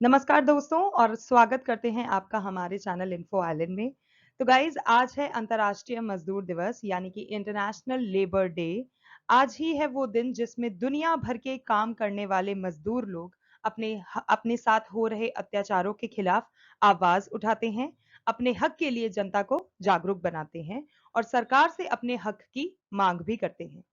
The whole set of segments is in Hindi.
नमस्कार दोस्तों और स्वागत करते हैं आपका हमारे चैनल इन्फो आइलैंड में। तो गाइज आज है अंतर्राष्ट्रीय मजदूर दिवस यानी कि इंटरनेशनल लेबर डे। आज ही है वो दिन जिसमें दुनिया भर के काम करने वाले मजदूर लोग अपने साथ हो रहे अत्याचारों के खिलाफ आवाज उठाते हैं, अपने हक के लिए जनता को जागरूक बनाते हैं और सरकार से अपने हक की मांग भी करते हैं।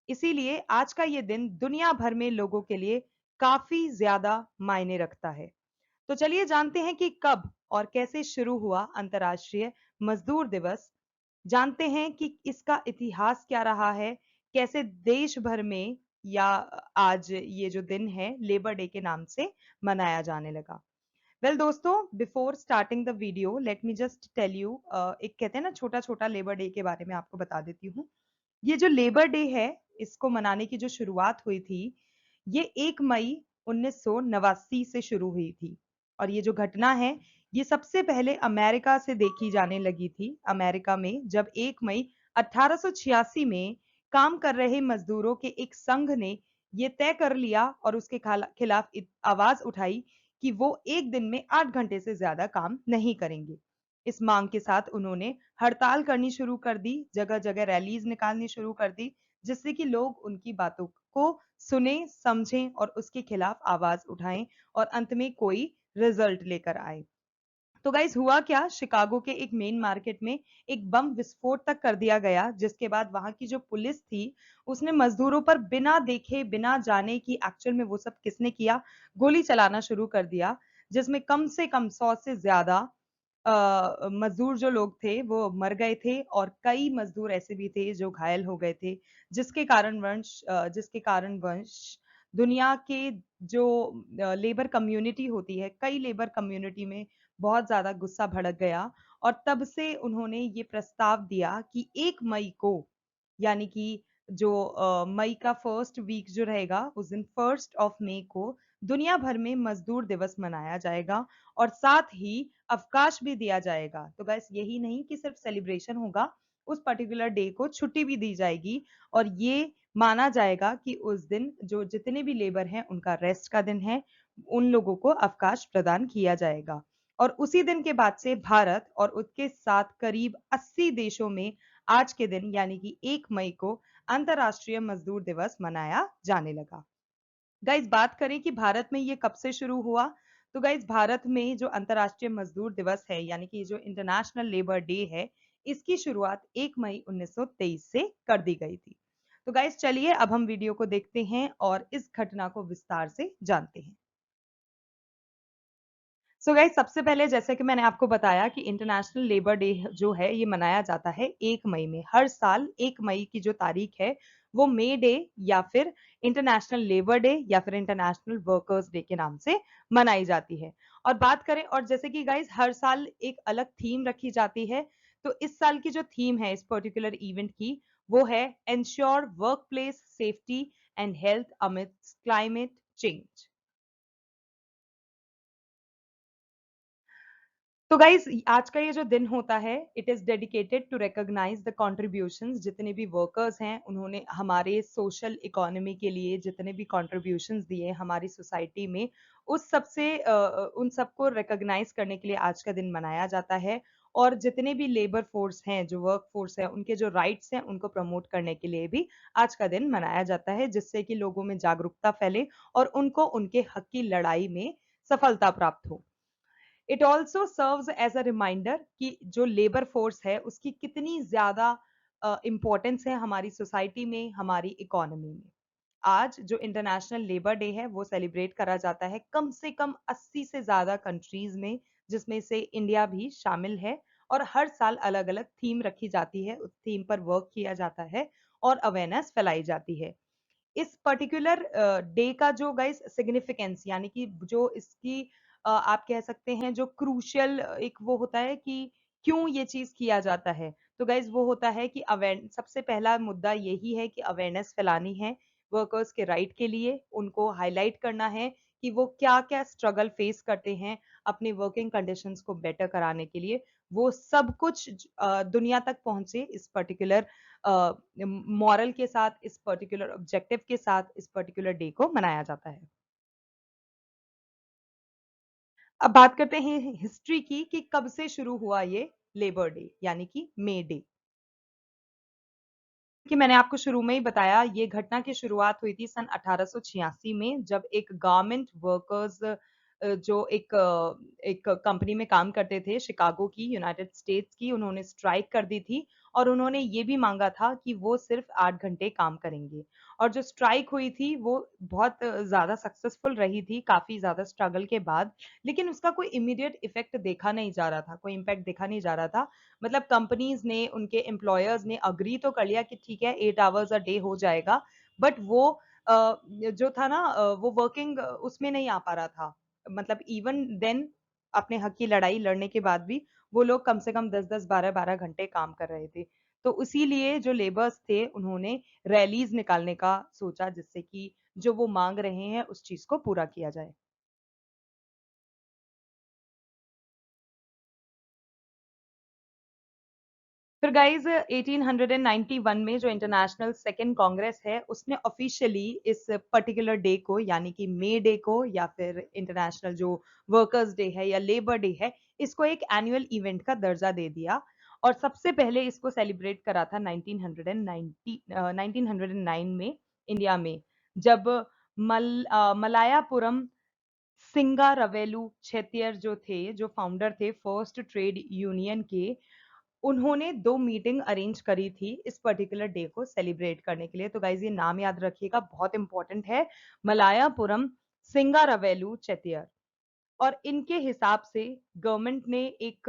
इसीलिए आज का ये दिन दुनिया भर में लोगों के लिए काफी ज्यादा मायने रखता है। तो चलिए जानते हैं कि कब और कैसे शुरू हुआ अंतर्राष्ट्रीय मजदूर दिवस। जानते हैं कि इसका इतिहास क्या रहा है, कैसे देश भर में या आज ये जो दिन है लेबर डे के नाम से मनाया जाने लगा। वेल दोस्तों, before starting the video let me just tell you, एक कहते हैं ना छोटा छोटा लेबर डे के बारे में आपको बता देती हूँ। ये जो लेबर डे है, इसको मनाने की जो शुरुआत हुई थी, ये 1 मई 1989 से शुरू हुई थी। और ये जो घटना है, ये सबसे पहले अमेरिका से देखी जाने लगी थी। अमेरिका में जब 1 मई 1886 में काम कर रहे मजदूरों के एक संघ ने ये तय कर लिया और उसके खिलाफ आवाज उठाई कि वो एक दिन में 8 घंटे से ज्यादा काम नहीं करेंगे। इस मांग के साथ उन्होंने हड़ताल करनी शुरू कर दी, जगह-जगह रैलीज निकालनी शुरू कर दी, जिससे कि लोग उनकी बातों को सुने, समझें और उसके खिलाफ आवाज उठाएं और अंत में कोई रिजल्ट लेकर आए। तो गाइस हुआ क्या, शिकागो के एक मेन मार्केट में एक बम विस्फोट तक कर दिया गया, जिसके बाद वहां की जो पुलिस थी उसने मजदूरों पर बिना देखे बिना जाने कि एक्चुअल में वो सब किसने किया, गोली चलाना शुरू कर दिया, जिसमें कम से कम 100 से ज्यादा मजदूर जो लोग थे वो मर गए थे और कई मजदूर ऐसे भी थे जो घायल हो गए थे, जिसके कारणवश दुनिया के जो लेबर कम्युनिटी होती है, कई लेबर कम्युनिटी में बहुत ज्यादा गुस्सा भड़क गया। और तब से उन्होंने ये प्रस्ताव दिया कि 1 मई को, यानी कि जो मई का फर्स्ट वीक जो रहेगा, उस दिन 1 मई को दुनिया भर में मजदूर दिवस मनाया जाएगा और साथ ही अवकाश भी दिया जाएगा। तो गाइस यही नहीं कि सिर्फ सेलिब्रेशन होगा, उस पर्टिकुलर डे को छुट्टी भी दी जाएगी और ये माना जाएगा कि उस दिन जो जितने भी लेबर हैं उनका रेस्ट का दिन है, उन लोगों को अवकाश प्रदान किया जाएगा। और उसी दिन के बाद से भारत और उसके साथ करीब 80 देशों में आज के दिन यानी कि 1 मई को अंतर्राष्ट्रीय मजदूर दिवस मनाया जाने लगा। गाइस बात करें कि भारत में ये कब से शुरू हुआ, तो गाइस भारत में जो अंतर्राष्ट्रीय मजदूर दिवस है यानी कि जो इंटरनेशनल लेबर डे है, इसकी शुरुआत 1 मई 1923 से कर दी गई थी। तो गाइस चलिए अब हम वीडियो को देखते हैं और इस घटना को विस्तार से जानते हैं। सो गाइस सबसे पहले जैसे कि मैंने आपको बताया कि इंटरनेशनल लेबर डे जो है ये मनाया जाता है 1 मई में। हर साल 1 मई की जो तारीख है वो मे डे या फिर इंटरनेशनल लेबर डे या फिर इंटरनेशनल वर्कर्स डे के नाम से मनाई जाती है। और बात करें, और जैसे कि गाइस हर साल एक अलग थीम रखी जाती है, तो इस साल की जो थीम है इस पर्टिकुलर इवेंट की, वो है ensure workplace safety and health amidst climate change. तो गाइज आज का ये जो दिन होता है, it is dedicated to recognize the contributions, जितने भी वर्कर्स हैं उन्होंने हमारे सोशल इकोनॉमी के लिए जितने भी कॉन्ट्रीब्यूशंस दिए हमारी सोसाइटी में, उस सब से उन सबको रिकॉग्नाइज करने के लिए आज का दिन मनाया जाता है। और जितने भी लेबर फोर्स हैं, जो वर्क फोर्स है, उनके जो राइट्स हैं उनको प्रमोट करने के लिए भी आज का दिन मनाया जाता है, जिससे कि लोगों में जागरूकता फैले और उनको उनके हक की लड़ाई में सफलता प्राप्त हो। It also serves as a reminder कि जो लेबर फोर्स है उसकी कितनी ज्यादा इंपॉर्टेंस है हमारी सोसाइटी में, हमारी इकोनॉमी में। आज जो इंटरनेशनल लेबर डे है वो सेलिब्रेट करा जाता है कम से कम 80 से ज्यादा कंट्रीज में, जिसमें से इंडिया भी शामिल है। और हर साल अलग अलग थीम रखी जाती है, उस थीम पर वर्क किया जाता है और अवेयरनेस फैलाई जाती है। इस पर्टिकुलर डे का जो गाइस सिग्निफिकेंस, यानी कि जो इसकी आप कह सकते हैं जो क्रूशियल एक वो होता है कि क्यों ये चीज किया जाता है, तो गाइस वो होता है कि अवेयर सबसे पहला मुद्दा यही है कि अवेयरनेस फैलानी है वर्कर्स के राइट के लिए, उनको हाईलाइट करना है कि वो क्या क्या स्ट्रगल फेस करते हैं अपने वर्किंग कंडीशंस को बेटर कराने के लिए। वो सब कुछ दुनिया तक पहुंचे इस पर्टिकुलर मॉरल के साथ, इस पर्टिकुलर ऑब्जेक्टिव के साथ इस पर्टिकुलर डे को मनाया जाता है। अब बात करते हैं हिस्ट्री की कि कब से शुरू हुआ ये लेबर डे यानी कि मे डे। कि मैंने आपको शुरू में ही बताया, ये घटना की शुरुआत हुई थी सन 1886 में, जब एक गारमेंट वर्कर्स जो एक कंपनी में काम करते थे शिकागो की, यूनाइटेड स्टेट्स की, उन्होंने स्ट्राइक कर दी थी और उन्होंने ये भी मांगा था कि वो सिर्फ 8 घंटे काम करेंगे। और जो स्ट्राइक हुई थी वो बहुत ज्यादा सक्सेसफुल रही थी, काफी ज्यादा स्ट्रगल के बाद। लेकिन उसका कोई इमीडिएट इफेक्ट देखा नहीं जा रहा था, कोई इम्पैक्ट देखा नहीं जा रहा था। मतलब कंपनीज ने, उनके एम्प्लॉयर्स ने अग्री तो कर लिया कि ठीक है 8 आवर्स अ डे हो जाएगा, बट वो जो था ना वो वर्किंग उसमें नहीं आ पा रहा था। मतलब इवन देन अपने हक की लड़ाई लड़ने के बाद भी वो लोग कम से कम 10-10 12-12 घंटे काम कर रहे थे। तो इसीलिए जो लेबर्स थे उन्होंने रैलीज निकालने का सोचा, जिससे कि जो वो मांग रहे हैं उस चीज को पूरा किया जाए। फिर गाइज 1891 में जो इंटरनेशनल सेकेंड कांग्रेस है उसने ऑफिशियली इस पर्टिकुलर डे को यानी कि मे डे को, या फिर इंटरनेशनल जो वर्कर्स डे है या लेबर डे है, इसको एक एनुअल इवेंट का दर्जा दे दिया। और सबसे पहले इसको सेलिब्रेट करा था 1909 में इंडिया में, जब मलायापुरम सिंगारवेलु छेत्तियर जो थे, जो फाउंडर थे फर्स्ट ट्रेड यूनियन के, उन्होंने 2 मीटिंग अरेंज करी थी इस पर्टिकुलर डे को सेलिब्रेट करने के लिए। तो गाइज ये नाम याद रखिएगा, बहुत इंपॉर्टेंट है, मलायापुरम सिंगारवेलु चेतियर। और इनके हिसाब से गवर्नमेंट ने एक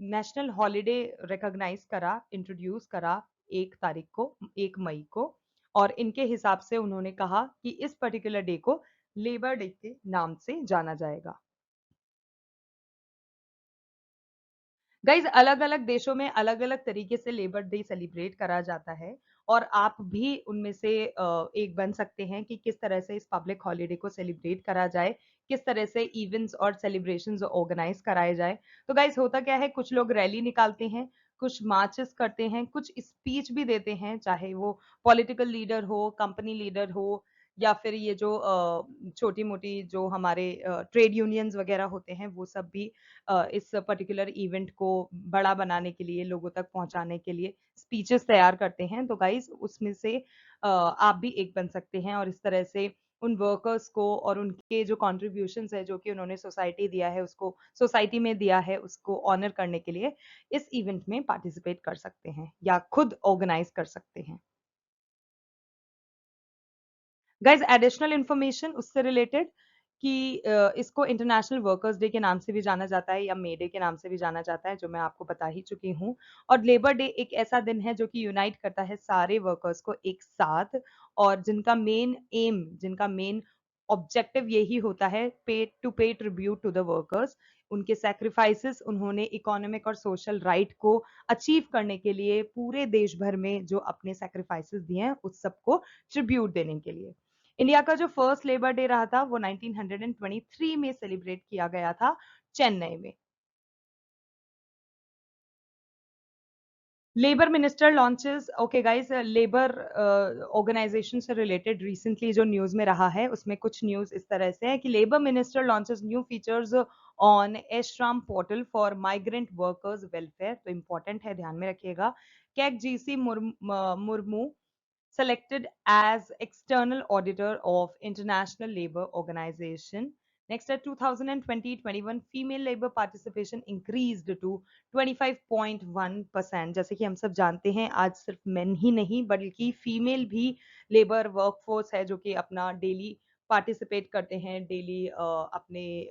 नेशनल हॉलिडे रिकॉग्नाइज करा, इंट्रोड्यूस करा 1 तारीख को, 1 मई को। और इनके हिसाब से उन्होंने कहा कि इस पर्टिकुलर डे को लेबर डे के नाम से जाना जाएगा। गाइज अलग अलग देशों में अलग अलग तरीके से लेबर डे सेलिब्रेट करा जाता है, और आप भी उनमें से एक बन सकते हैं कि किस तरह से इस पब्लिक हॉलिडे को सेलिब्रेट करा जाए, किस तरह से इवेंट्स और सेलिब्रेशंस ऑर्गेनाइज कराए जाए। तो गाइज होता क्या है, कुछ लोग रैली निकालते हैं, कुछ मार्चेस करते हैं, कुछ स्पीच भी देते हैं, चाहे वो पॉलिटिकल लीडर हो, कंपनी लीडर हो, या फिर ये जो छोटी मोटी जो हमारे ट्रेड यूनियंस वगैरह होते हैं, वो सब भी इस पर्टिकुलर इवेंट को बड़ा बनाने के लिए, लोगों तक पहुंचाने के लिए स्पीचेस तैयार करते हैं। तो गाइस उसमें से आप भी एक बन सकते हैं, और इस तरह से उन वर्कर्स को और उनके जो कॉन्ट्रीब्यूशंस है जो कि उन्होंने सोसाइटी दिया है, उसको सोसाइटी में दिया है, उसको ऑनर करने के लिए इस इवेंट में पार्टिसिपेट कर सकते हैं या खुद ऑर्गेनाइज कर सकते हैं। गाइज एडिशनल इंफॉर्मेशन उससे रिलेटेड कि इसको इंटरनेशनल वर्कर्स डे के नाम से भी जाना जाता है या मे डे के नाम से भी जाना जाता है, जो मैं आपको बता ही चुकी हूँ। और लेबर डे एक ऐसा दिन है जो कि यूनाइट करता है सारे वर्कर्स को एक साथ, और जिनका मेन ऑब्जेक्टिव यही होता है, पे ट्रिब्यूट टू द वर्कर्स। उनके सेक्रीफाइसेस, उन्होंने इकोनॉमिक और सोशल राइट को अचीव करने के लिए पूरे देश भर में जो अपने सेक्रीफाइसेस दिए हैं उस सबको ट्रिब्यूट देने के लिए। इंडिया का जो फर्स्ट लेबर डे रहा था वो 1923 में सेलिब्रेट किया गया था चेन्नई में। Labour minister launches, okay guys, labour organisation से रिलेटेड रिसेंटली जो न्यूज में रहा है उसमें कुछ न्यूज इस तरह से है कि labour minister launches new features on Eshram portal for migrant workers welfare. तो इंपॉर्टेंट है, ध्यान में रखिएगा। CAG GC Murmu selected as external auditor of International Labour Organization. Next, at 2020-21 female labor participation increased to 25.1%। जैसे कि हम सब जानते हैं, आज सिर्फ मेन ही नहीं बल्कि फीमेल भी लेबर वर्कफोर्स है जो कि अपना डेली पार्टिसिपेट करते हैं, डेली अपने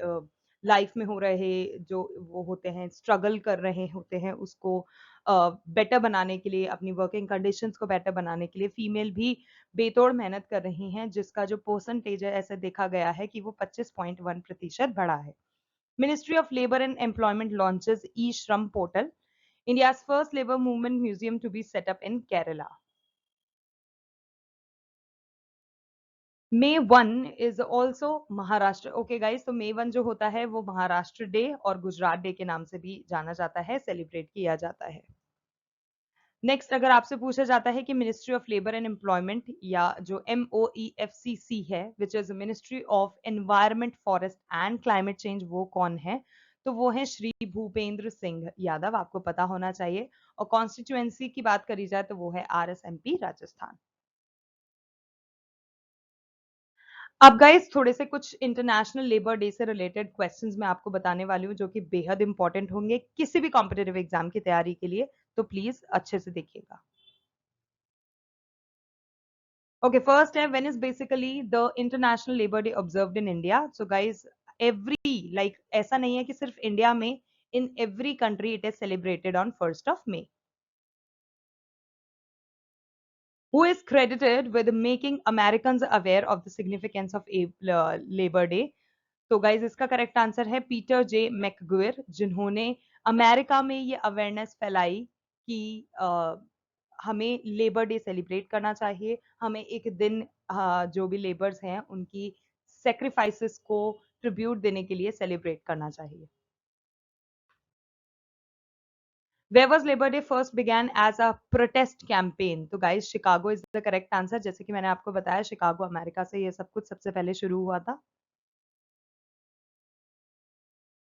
लाइफ में हो रहे जो वो होते हैं, स्ट्रगल कर रहे होते हैं, उसको बेटर बनाने के लिए, अपनी वर्किंग कंडीशंस को बेटर बनाने के लिए फीमेल भी बेतोड़ मेहनत कर रही हैं, जिसका जो परसेंटेज है ऐसे देखा गया है कि वो 25.1% बढ़ा है। Ministry of labour and employment launches e Shram portal, India's first labor movement museum to be set up in Kerala. May 1 is also Maharashtra. Okay guys, तो May 1 जो होता है वो महाराष्ट्र डे और गुजरात डे के नाम से भी जाना जाता है, सेलिब्रेट किया जाता है। नेक्स्ट अगर आपसे पूछा जाता है कि ministry of labour and employment या जो MOEFCC है which is ministry of environment forest and climate change, वो कौन है? तो वो है श्री भूपेंद्र सिंह यादव, आपको पता होना चाहिए। और कॉन्स्टिट्यूएंसी की बात करी जाए तो वो है RSMP राजस्थान। अब गाइस थोड़े से कुछ इंटरनेशनल लेबर डे से रिलेटेड क्वेश्चंस मैं आपको बताने वाली हूँ जो कि बेहद इंपॉर्टेंट होंगे किसी भी कॉम्पिटेटिव एग्जाम की तैयारी के लिए, तो प्लीज अच्छे से देखिएगा। Okay, first है when is basically the International Labor Day observed in India? So guys, every like ऐसा नहीं है कि सिर्फ इंडिया में, in every country it is celebrated on 1st of May. Who is credited with making Americans aware of the significance of Labor Day? तो गाइज इसका करेक्ट आंसर है पीटर जे मैकगुएर, जिन्होंने अमेरिका में ये अवेयरनेस फैलाई कि हमें लेबर डे सेलिब्रेट करना चाहिए, हमें एक दिन जो भी लेबर्स हैं उनकी सेक्रीफाइसेस को ट्रिब्यूट देने के लिए सेलिब्रेट करना चाहिए। Where was Labor Day first began as a protest campaign? तो guys Chicago is the correct answer. जैसे कि मैंने आपको बताया शिकागो अमेरिका से ये सब कुछ सबसे पहले शुरू हुआ था।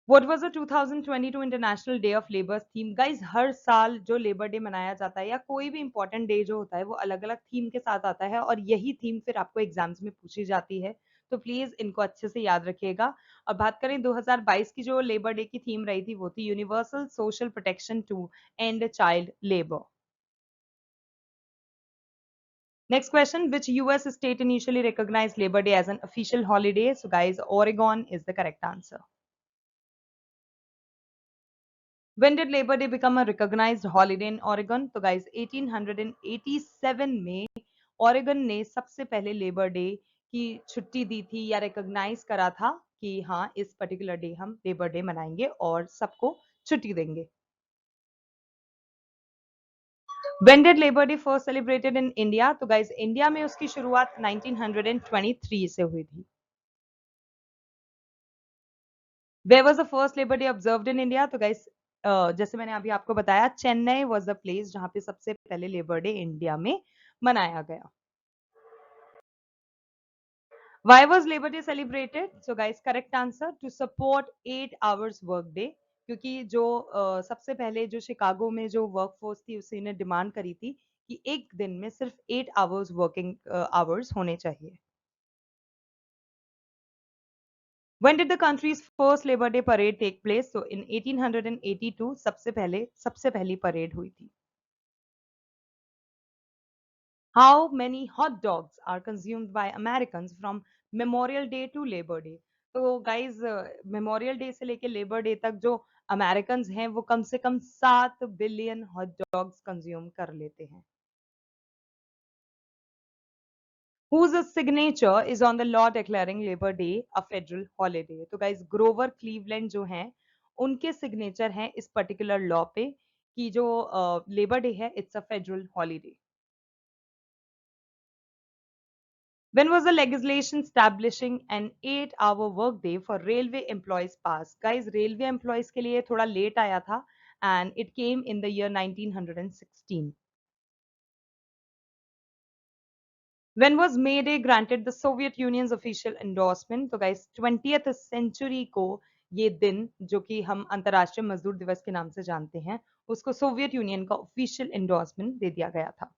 What was the 2022 international day of labour theme? Guys हर साल जो लेबर डे मनाया जाता है या कोई भी इंपॉर्टेंट डे जो होता है वो अलग अलग थीम के साथ आता है और यही थीम फिर आपको एग्जाम्स में पूछी जाती है, तो प्लीज इनको अच्छे से याद रखिएगा। और बात करें 2022 की जो लेबर डे की थीम रही थी वो थी universal social protection to end child labour. Next question, which US state initially recognized Labor Day as an official holiday? So guys, Oregon is the correct answer. When did Labor Day become a recognized holiday in Oregon? तो guys 1887 में Oregon ने सबसे पहले लेबर डे की छुट्टी दी थी या रिकॉग्नाइज करा था कि हाँ इस पर्टिकुलर डे हम लेबर डे मनाएंगे और सबको छुट्टी देंगे। When did Labor Day first celebrated in India? तो guys इंडिया में उसकी शुरुआत 1923 से हुई थी। Where was the first Labor Day observed in India? तो guys जैसे मैंने अभी आपको बताया चेन्नई was the place जहां पे सबसे पहले लेबर डे इंडिया में मनाया गया। Why was Labor Day celebrated? So guys, correct answer to support 8 hours work day, क्योंकि जो सबसे पहले जो शिकागो में जो वर्कफोर्स थी उसी ने डिमांड करी थी कि एक दिन में सिर्फ 8 आवर्स वर्किंग आवर्स होने चाहिए। When did the country's first Labor Day parade take place? So in 1882 सबसे पहली परेड हुई थी। How many hot dogs are consumed by Americans from Memorial Day to Labor Day? तो गाइज मेमोरियल डे से लेके लेबर डे तक जो अमेरिकन हैं वो कम से कम 7 बिलियन हॉट डॉग्स कंज्यूम कर लेते हैं। Whose signature is on the law declaring Labor Day a federal holiday? तो गाइज ग्रोवर क्लीवलैंड जो हैं उनके सिग्नेचर हैं इस पर्टिकुलर लॉ पे कि जो लेबर डे है it's a federal holiday. When was the legislation establishing an 8-hour workday for railway employees passed? Guys, railway employees के लिए थोड़ा late आया था and it came in the year 1916. When was May Day granted the Soviet Union's official endorsement? तो guys 20th century को ये दिन जो कि हम अंतर्राष्ट्रीय मजदूर दिवस के नाम से जानते हैं उसको सोवियत यूनियन का ऑफिशियल एंडोर्समेंट दे दिया गया था।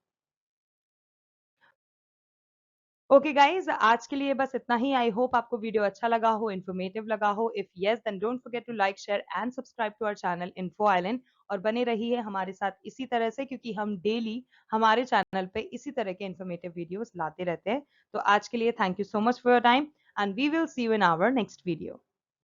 ओके गाइज आज के लिए बस इतना ही। आई होप आपको वीडियो अच्छा लगा हो, इन्फॉर्मेटिव लगा हो। If yes then don't forget to like share and subscribe to our channel info island और बने रहिए हमारे साथ इसी तरह से क्योंकि हम डेली हमारे चैनल पे इसी तरह के इन्फॉर्मेटिव वीडियोस लाते रहते हैं। तो आज के लिए thank you so much for your time and we will see you in our next video.